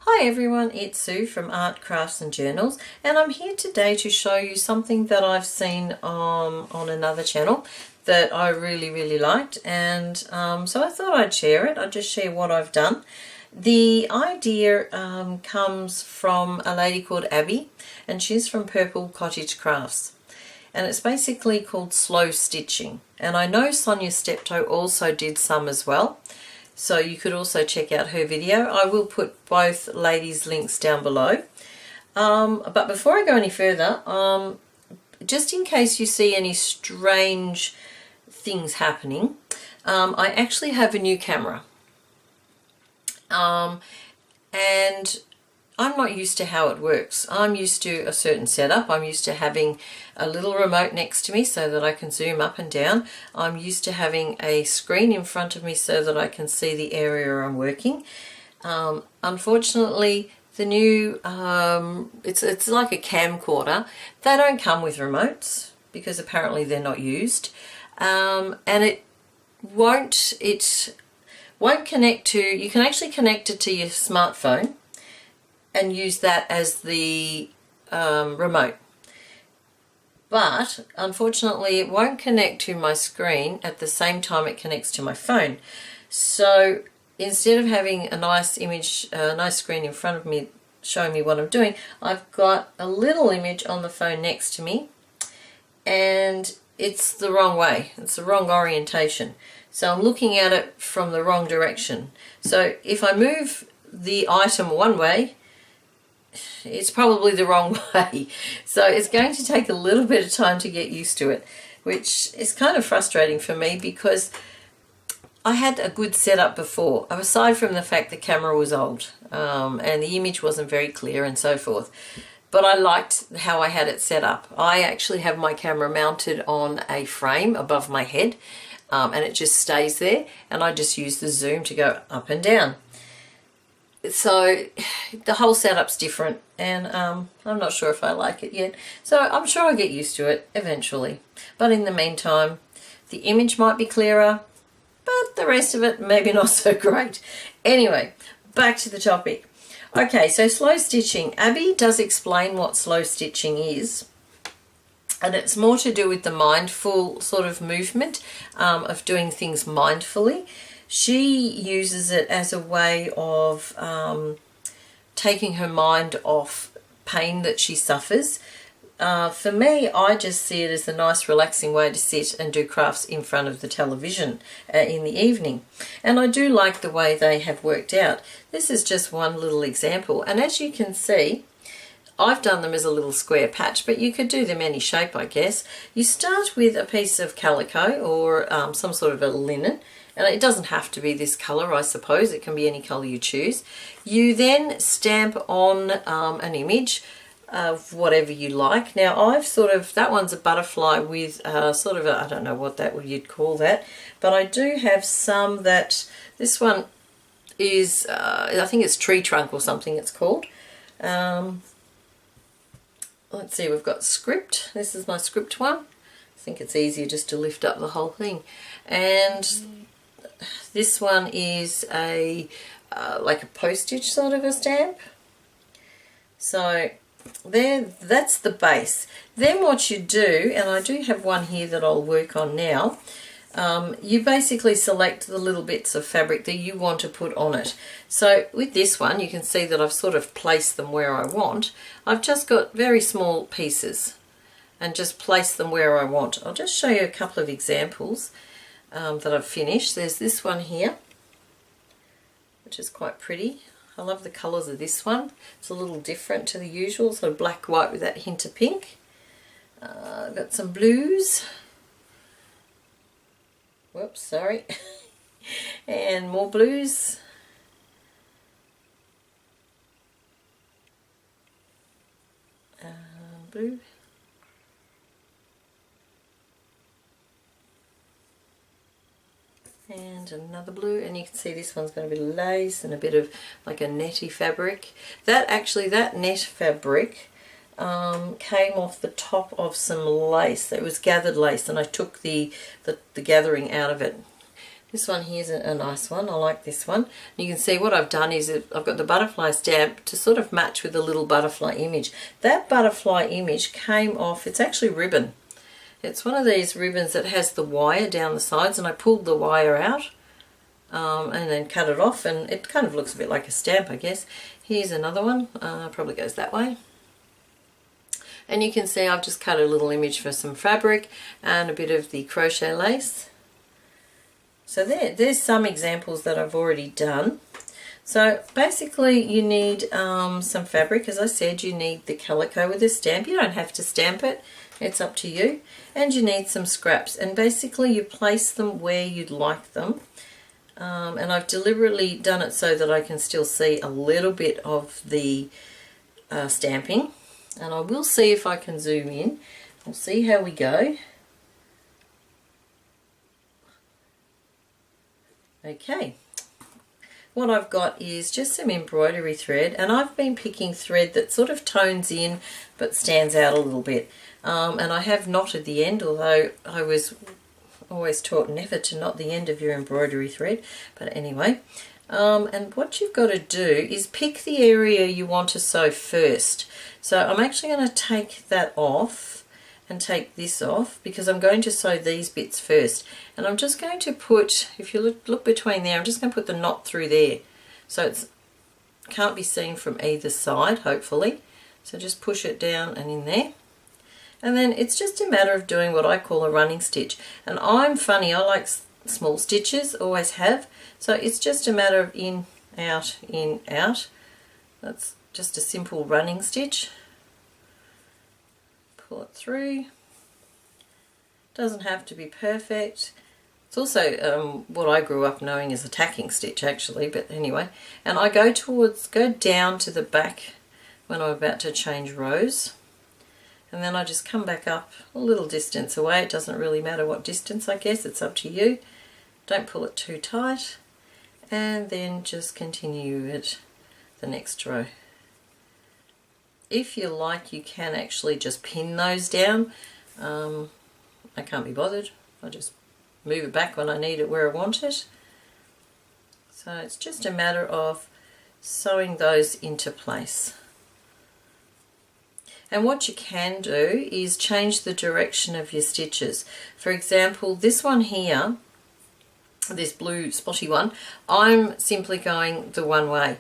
Hi everyone, it's Sue from Art, Crafts and Journals, and I'm here today to show you something that I've seen on another channel that I really liked, and so I thought I'd share it. I'll just share what I've done. The idea comes from a lady called Abby, and she's from Purple Cottage Crafts, and it's basically called slow stitching. And I know Sonya Stepto also did some as well, so you could also check out her video. I will put both ladies' links down below. But before I go any further, just in case you see any strange things happening, I actually have a new camera. And I'm not used to how it works. I'm used to a certain setup. I'm used to having a little remote next to me so that I can zoom up and down. I'm used to having a screen in front of me so that I can see the area I'm working. Unfortunately, the new, it's like a camcorder. They don't come with remotes because apparently they're not used. And it won't connect to, you can actually connect it to your smartphone and use that as the remote. But unfortunately it won't connect to my screen at the same time it connects to my phone. So instead of having a nice image, a nice screen in front of me showing me what I'm doing, I've got a little image on the phone next to me, and it's the wrong way. It's the wrong orientation. So I'm looking at it from the wrong direction. So if I move the item one way, it's probably the wrong way. So it's going to take a little bit of time to get used to it, which is kind of frustrating for me because I had a good setup before, aside from the fact the camera was old and the image wasn't very clear and so forth. But I liked how I had it set up. I actually have my camera mounted on a frame above my head, and it just stays there, and I just use the zoom to go up and down. So the whole setup's different, and I'm not sure if I like it yet. So I'm sure I'll get used to it eventually. But in the meantime, the image might be clearer, but the rest of it maybe not so great. Anyway, back to the topic. Okay, so slow stitching. Abby does explain what slow stitching is, and it's more to do with the mindful sort of movement of doing things mindfully. She uses it as a way of taking her mind off pain that she suffers. For me, I just see it as a nice relaxing way to sit and do crafts in front of the television in the evening. And I do like the way they have worked out. This is just one little example, and as you can see, I've done them as a little square patch, but you could do them any shape, I guess. You start with a piece of calico or some sort of a linen, and it doesn't have to be this colour, I suppose. It can be any colour you choose. You then stamp on an image of whatever you like. Now I've that one's a butterfly with sort of a, I don't know what you'd call that, but I do have some that, this one is, I think it's tree trunk or something it's called. Let's see, we've got script. This is my script one. I think it's easier just to lift up the whole thing. And this one is a like a postage sort of a stamp. So there, that's the base. Then what you do, and I do have one here that I'll work on now, you basically select the little bits of fabric that you want to put on it. So with this one, you can see that I've sort of placed them where I want. I've just got very small pieces and just place them where I want. I'll just show you a couple of examples that I've finished. There's this one here, which is quite pretty. I love the colours of this one. It's a little different to the usual, sort of black, white with that hint of pink. I've got some blues. Whoops, sorry. And more blues. Blue. And another blue, and you can see this one's got a bit of lace and a bit of like a netty fabric. That net fabric came off the top of some lace. It was gathered lace, and I took the gathering out of it. This one here is a nice one. I like this one. And you can see what I've done is I've got the butterfly stamp to sort of match with the little butterfly image. That butterfly image came off, it's actually ribbon. It's one of these ribbons that has the wire down the sides, and I pulled the wire out and then cut it off, and it kind of looks a bit like a stamp, I guess. Here's another one, probably goes that way. And you can see I've just cut a little image for some fabric and a bit of the crochet lace. So there's some examples that I've already done. So basically you need some fabric. As I said, you need the calico with a stamp. You don't have to stamp it, it's up to you. And you need some scraps, and basically you place them where you'd like them. And I've deliberately done it so that I can still see a little bit of the stamping. And I will see if I can zoom in. We'll see how we go. Okay, what I've got is just some embroidery thread, and I've been picking thread that sort of tones in but stands out a little bit. And I have knotted the end, although I was always taught never to knot the end of your embroidery thread. But anyway, and what you've got to do is pick the area you want to sew first. So I'm actually going to take that off and take this off because I'm going to sew these bits first. And I'm just going to put, if you look between there, I'm just going to put the knot through there. So it can't be seen from either side, hopefully. So just push it down and in there. And then it's just a matter of doing what I call a running stitch. And I'm funny, I like small stitches, always have. So it's just a matter of in, out, in, out. That's just a simple running stitch. Pull it through. Doesn't have to be perfect. It's also what I grew up knowing as a tacking stitch actually, but anyway. And I go down to the back when I'm about to change rows. And then I just come back up a little distance away. It doesn't really matter what distance, I guess, it's up to you. Don't pull it too tight. And then just continue it the next row. If you like, you can actually just pin those down. I can't be bothered. I just move it back when I need it where I want it. So it's just a matter of sewing those into place. And what you can do is change the direction of your stitches. For example, this one here, this blue spotty one, I'm simply going the one way.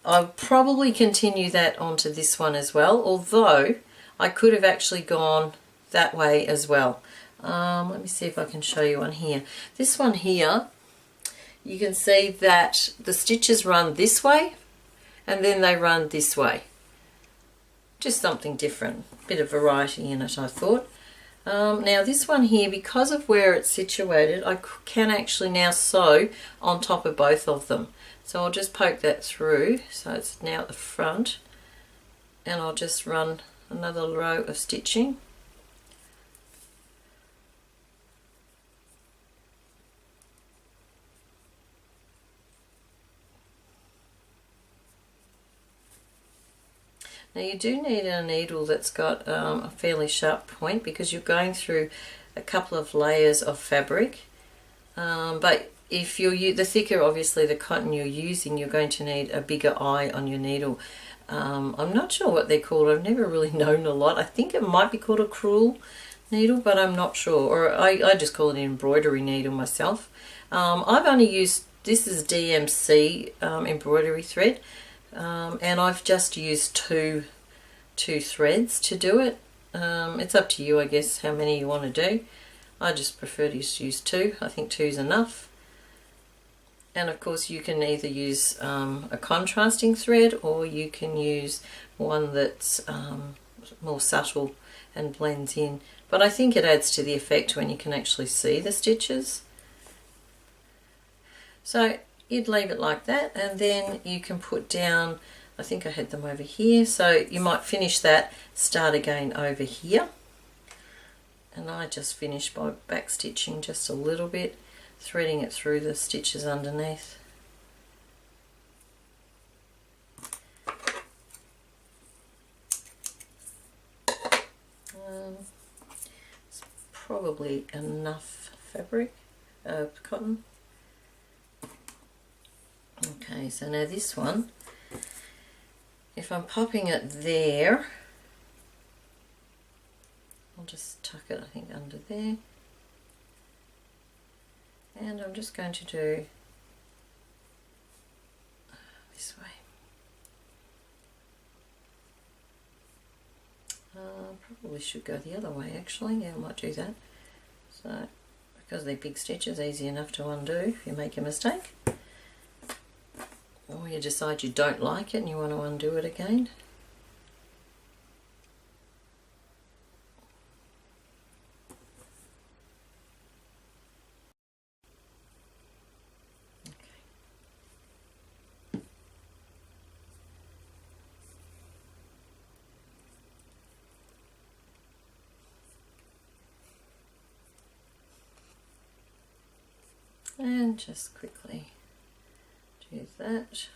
I'll probably continue that onto this one as well, although I could have actually gone that way as well. Let me see if I can show you one here. This one here, you can see that the stitches run this way and then they run this way. Just something different, bit of variety in it, I thought. Now this one here, because of where it's situated, I can actually now sew on top of both of them. So I'll just poke that through, so it's now at the front, and I'll just run another row of stitching. Now you do need a needle that's got a fairly sharp point because you're going through a couple of layers of fabric, but if you're the thicker obviously the cotton you're using, you're going to need a bigger eye on your needle. I'm not sure what they're called. I've never really known a lot. I think it might be called a crewel needle, but I'm not sure, or I just call it an embroidery needle myself. I've only used, this is DMC embroidery thread, and I've just used two threads to do it. It's up to you, I guess, how many you want to do. I just prefer to just use two. I think two's enough. And of course you can either use a contrasting thread, or you can use one that's more subtle and blends in. But I think it adds to the effect when you can actually see the stitches. So you'd leave it like that, and then you can put down, I think I had them over here, so you might finish that, start again over here. And I just finished by back stitching just a little bit, threading it through the stitches underneath. It's probably enough fabric, cotton. Okay, so now this one, if I'm popping it there, I'll just tuck it, I think, under there. And I'm just going to do this way. Probably should go the other way actually. Yeah, I might do that. So, because they're big stitches, easy enough to undo if you make a mistake. Or you decide you don't like it and you want to undo it again. And just quickly do that.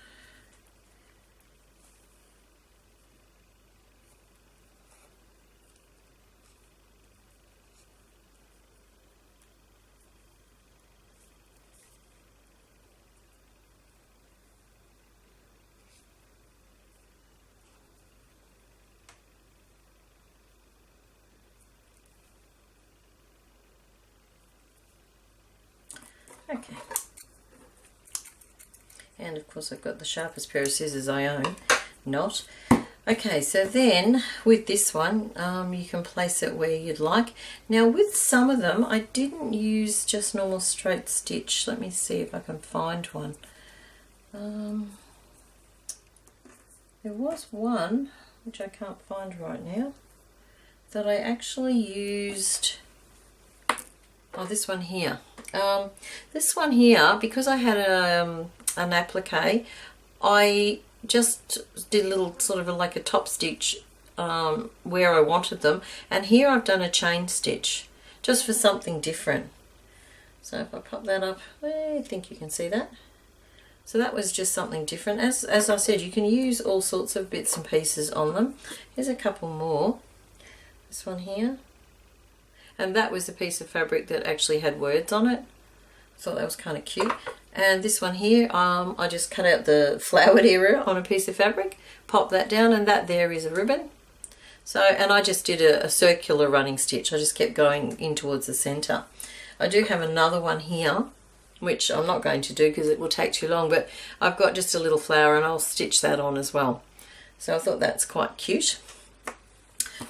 Okay. And of course I've got the sharpest pair of scissors I own, not. Okay, so then with this one, you can place it where you'd like. Now with some of them, I didn't use just normal straight stitch. Let me see if I can find one. There was one, which I can't find right now, that I actually used, oh, this one here. This one here, because I had an applique, I just did a little sort of like a top stitch where I wanted them, and here I've done a chain stitch just for something different. So if I pop that up, I think you can see that. So that was just something different. As I said, you can use all sorts of bits and pieces on them. Here's a couple more. This one here. And that was a piece of fabric that actually had words on it. I thought that was kind of cute. And this one here, I just cut out the flowered area on a piece of fabric, pop that down, and that there is a ribbon. So, and I just did a circular running stitch. I just kept going in towards the center. I do have another one here, which I'm not going to do because it will take too long, but I've got just a little flower and I'll stitch that on as well. So I thought that's quite cute.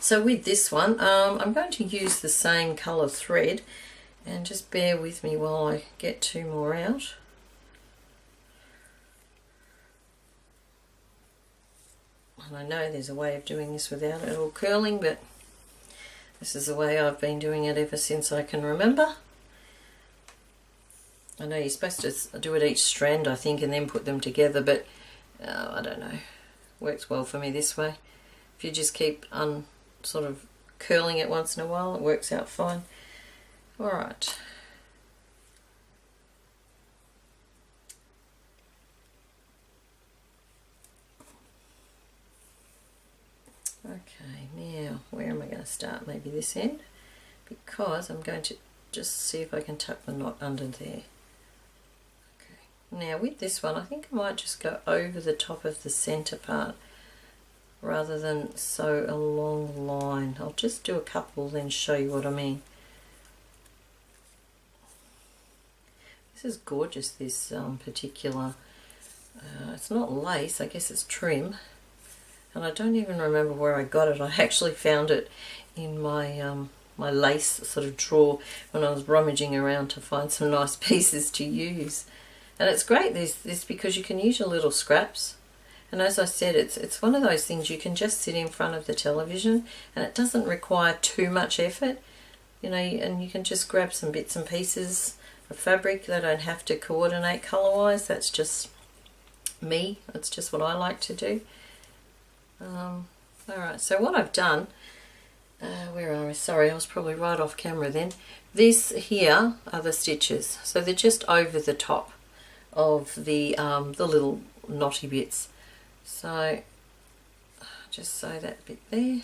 So with this one, I'm going to use the same colour thread, and just bear with me while I get two more out. And I know there's a way of doing this without it all curling, but this is the way I've been doing it ever since I can remember. I know you're supposed to do it each strand, I think, and then put them together, but I don't know. Works well for me this way. If you just keep sort of curling it once in a while, it works out fine. Alright. Okay, now where am I going to start? Maybe this end, because I'm going to just see if I can tuck the knot under there. Okay. Now with this one, I think I might just go over the top of the center part rather than sew a long line. I'll just do a couple, then show you what I mean. This is gorgeous, this particular, it's not lace, I guess it's trim, and I don't even remember where I got it. I actually found it in my my lace sort of drawer when I was rummaging around to find some nice pieces to use. And it's great, this because you can use your little scraps, and as I said, it's one of those things you can just sit in front of the television and it doesn't require too much effort, you know, and you can just grab some bits and pieces of fabric. They don't have to coordinate colour-wise. That's just me. That's just what I like to do. Alright, so what I've done, where are we? Sorry, I was probably right off camera then. These here are the stitches. So they're just over the top of the little knotty bits. So just sew that bit there.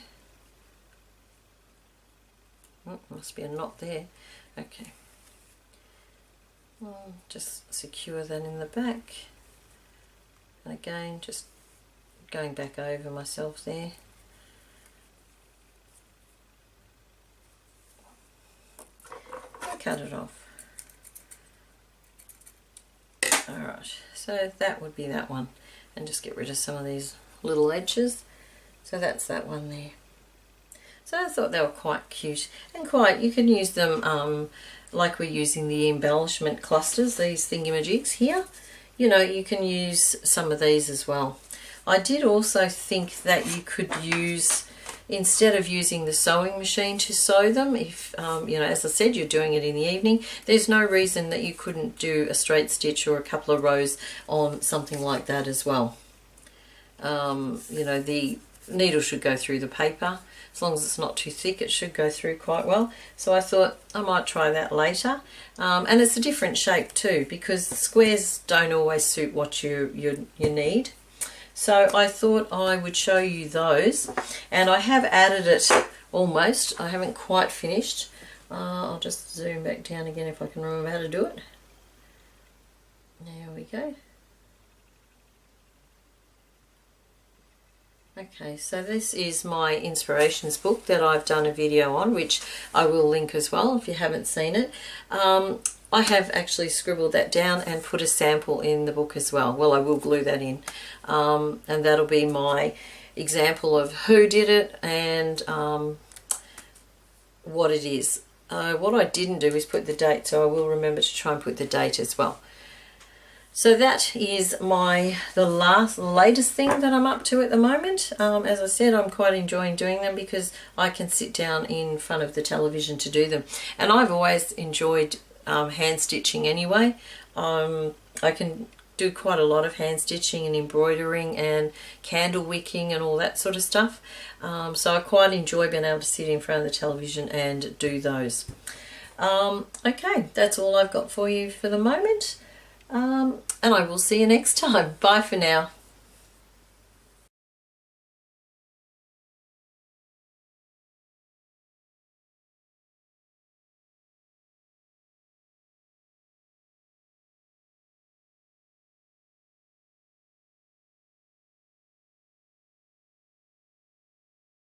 Oh, must be a knot there. Okay. Just secure that in the back. And again, just going back over myself there. And cut it off. Alright, so that would be that one. And just get rid of some of these little edges. So that's that one there. So I thought they were quite cute and quite, you can use them like we're using the embellishment clusters, these thingamajigs here. You know, you can use some of these as well. I did also think that you could use, instead of using the sewing machine to sew them, if you know, as I said, you're doing it in the evening, there's no reason that you couldn't do a straight stitch or a couple of rows on something like that as well. You know, the needle should go through the paper. As long as it's not too thick, it should go through quite well. So I thought I might try that later. And it's a different shape too, because squares don't always suit what you need. So I thought I would show you those. And I have added it almost. I haven't quite finished. I'll just zoom back down again if I can remember how to do it. There we go. Okay, so this is my inspirations book that I've done a video on, which I will link as well if you haven't seen it. I have actually scribbled that down and put a sample in the book as well. Well, I will glue that in. And that'll be my example of who did it and what it is. What I didn't do is put the date, so I will remember to try and put the date as well. So that is the latest thing that I'm up to at the moment. As I said, I'm quite enjoying doing them because I can sit down in front of the television to do them. And I've always enjoyed hand stitching anyway. I can do quite a lot of hand stitching and embroidering and candle wicking and all that sort of stuff. So I quite enjoy being able to sit in front of the television and do those. Okay, that's all I've got for you for the moment. And I will see you next time. Bye for now.